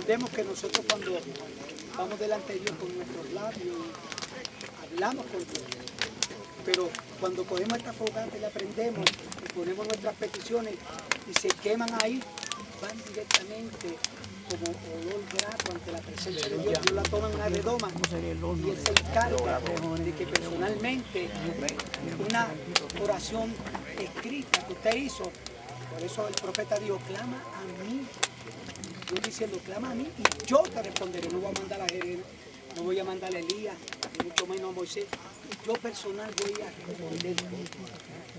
entendemos que nosotros cuando vamos delante de Dios con nuestros labios, hablamos con Dios. Pero cuando cogemos esta fogata y la prendemos y ponemos nuestras peticiones y se queman ahí, van directamente como olor grato ante la presencia de Dios. Dios la toma en una redoma y Él se encarga de que personalmente una oración escrita que usted hizo, por eso el profeta dijo, clama a mí. Dios diciendo, clama a mí y yo te responderé. No voy a mandar a Jerez, no voy a mandar a Elías, ni mucho menos a Moisés. Yo personal voy a responder.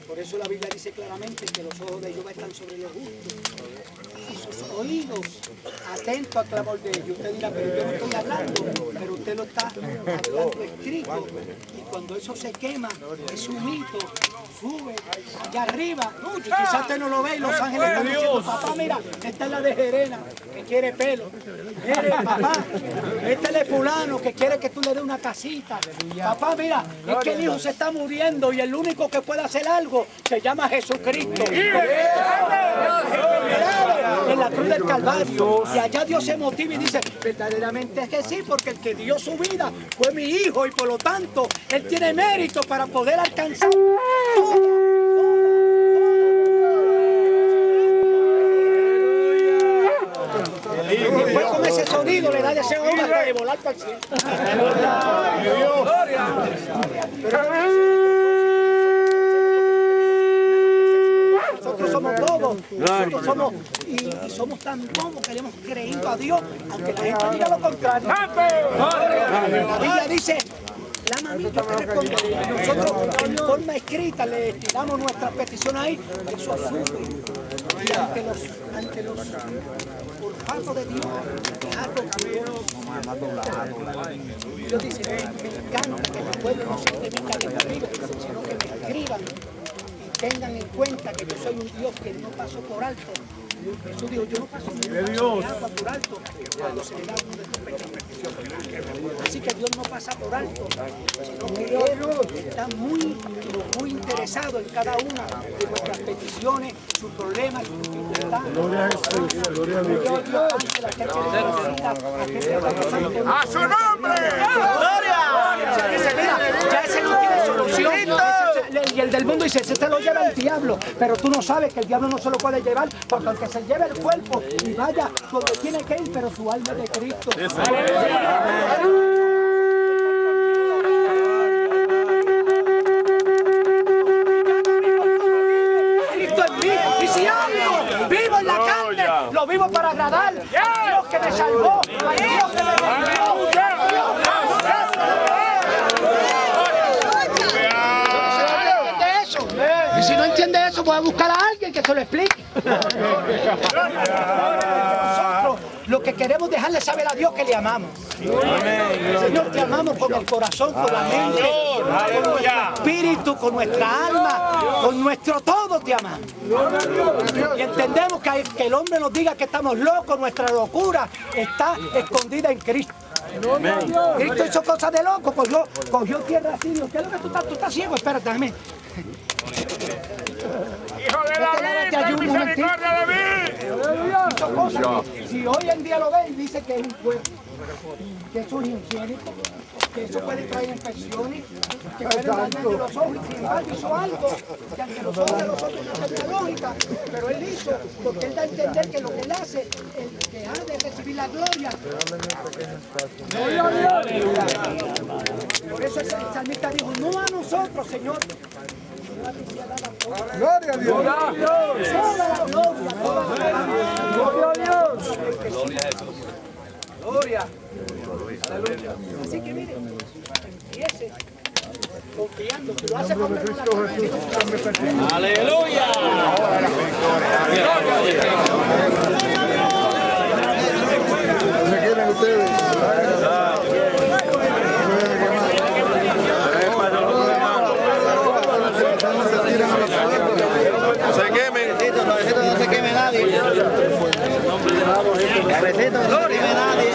Por eso la Biblia dice claramente que los ojos de Jehová están sobre los justos y sus oídos atentos al clamor de ellos. Usted dirá, pero yo no estoy hablando, pero usted lo está hablando escrito. Y cuando eso se quema, es un mito, sube allá arriba. Quizás usted no lo ve y los ángeles están diciendo, papá, mira, esta es la de Jerena, que quiere pelo. Mire, papá, este es de fulano, que quiere que tú le des una casita. Papá, mira, es que el hijo se está muriendo y el único que puede hacer algo se llama Jesucristo. En la cruz del Calvario. Y allá Dios se motiva y dice, verdaderamente es que sí, porque el que dio su vida fue mi hijo y por lo tanto Él tiene mérito para poder alcanzar y después con ese sonido le da deseo a uno hasta de volar para el cielo. Nosotros somos todos, nosotros somos y somos tan todos que le hemos creído a Dios, aunque la gente diga lo contrario. La Biblia dice, clama a mí, yo te responderé. Nosotros en forma escrita le destinamos nuestras peticiones ahí, eso sube. Y ante los olfatos de Dios, Dios dice, me encanta que mi pueblo no simplemente que me escriban, sino que me escriban y tengan en cuenta que yo soy un Dios que no paso por alto. Jesús dijo, yo no paso por alto cuando se le da uno de tus pecados. Así que Dios no pasa por alto, sino que Él está muy interesado en cada una de nuestras peticiones, sus problemas, sus dificultades. Gloria a Jesús, gloria a Dios. ¡A su nombre! ¡Gloria! Ya ese no tiene solución. Y el del mundo dice, ese se lo lleva el diablo, pero tú no sabes que el diablo no se lo puede llevar, porque aunque se lleve el cuerpo y vaya donde tiene que ir, pero su alma es de Cristo. Cristo en mí, y si hablo, vivo en la carne, lo vivo para agradar a Dios que me salvó, a Dios que me redimió. Y si no entiende eso, voy a buscar a alguien que se lo explique. Nosotros lo que queremos dejarle saber a Dios que le amamos. Señor, te amamos con el corazón, con la mente, con nuestro espíritu, con nuestra alma, con nuestro todo te amamos. Y entendemos que el hombre nos diga que estamos locos, nuestra locura está escondida en Cristo. Cristo hizo cosas de loco, cogió tierra así. ¿Qué es lo que tú estás ciego? Espérate, dame. ¡Hijo de David, ten misericordia de mí! Hizo cosas. Si hoy en día lo ven, dice que es un pueblo, que es un ingénito, que eso puede traer infecciones, que puede dañar los ojos. Y sin embargo hizo algo que ante los ojos de los otros no tenía lógica, pero Él hizo porque Él da a entender que lo que Él hace, el que ha de recibir la gloria. Por eso el salmista dijo, no a nosotros, Señor. Gloria a Dios. Toda la gloria, gloria a Dios. Gloria a Jesús. Gloria. Aleluya. Así que mire, empiece confiando, que lo hace con una. ¡Aleluya! ¿Se quieren ustedes? Se quemen. No se queme nadie. Cabecito, no se queme nadie.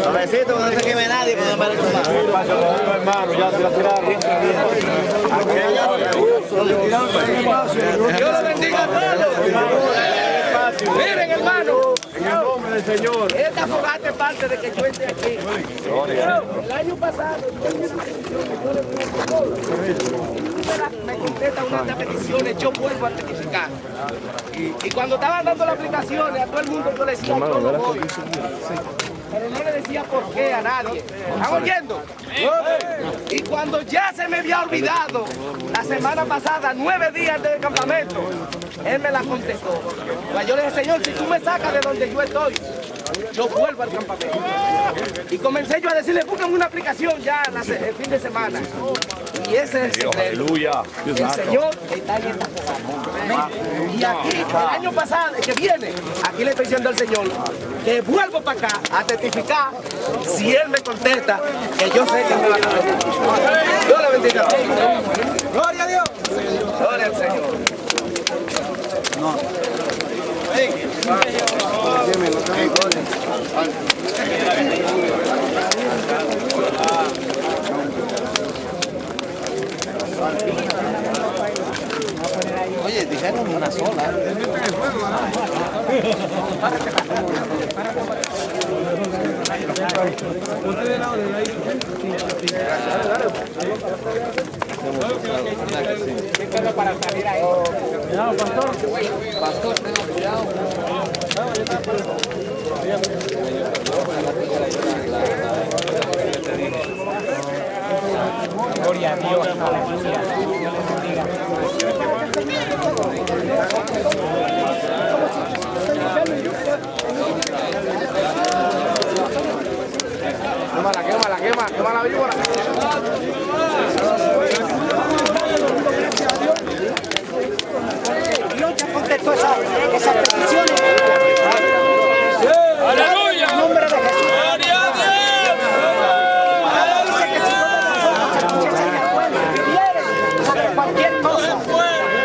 Cabecito, no se queme nadie. Hermano, ya se la tiraron. Dios lo bendiga, hermano. Miren, hermano. del Señor. Esta fogata es parte de que yo esté aquí. El año pasado, me contesta una de las peticiones, yo vuelvo a testificar. Y cuando estaban dando las aplicaciones, a todo el mundo yo le decía, yo no voy. Pero no le decía por qué a nadie. ¿Están oyendo? Y cuando ya se me había olvidado, la semana pasada, 9 días del campamento, él me la contestó. Pues yo le dije, Señor, si tú me sacas de donde yo estoy, yo vuelvo al campamento. Y comencé yo a decirle, búscame una aplicación ya el fin de semana. Y ese es el secreto. Aleluya. El Señor está en esta fogata. Y aquí, el año pasado, que viene, aquí le estoy diciendo al Señor que vuelvo para acá a testificar si Él me contesta, que yo sé que me va a contestar. Dios le bendiga. Gloria a Dios. Gloria al Señor. Oye, dijeron una sola. Pastor, tenga cuidado. Gloria a Dios. Quema la víbora. Dios ya contestó esas peticiones. ¡Aleluya! En nombre de Jesús. ¡Gloria a Dios! Dice que si nosotros pidieren sobre cualquier cosa,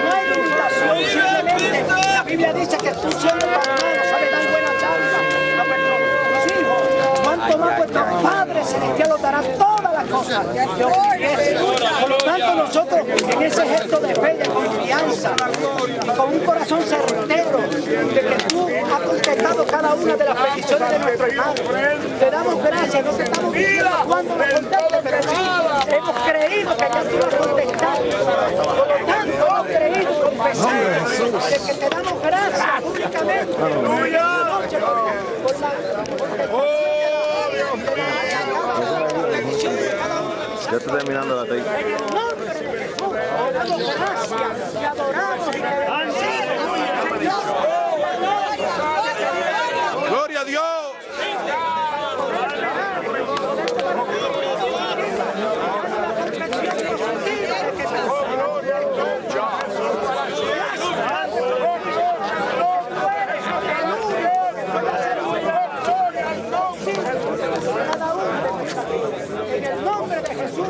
no hay limitación. Simplemente la Biblia dice que tú siendo tu hermano sabes dar buena charla a nuestros hijos. Cuanto más vuestro Padre Celestial os dará todas las cosas que os pidiesen. Por lo tanto, nosotros en ese gesto de fe, de confianza y con un corazón certero de que tú has contestado cada una de las peticiones de nuestro hermano, te damos gracias. No te estamos diciendo cuándo lo contestes, pero hemos creído que ya tú lo has contestado. Por lo tanto, hemos creído y confesado de que te damos gracias públicamente. Ya estoy terminando la tesis. En el nombre de Jesús, damos gracias y adoramos y bendecimos, Señor. ¡Gloria a Dios! En el nombre de Jesús.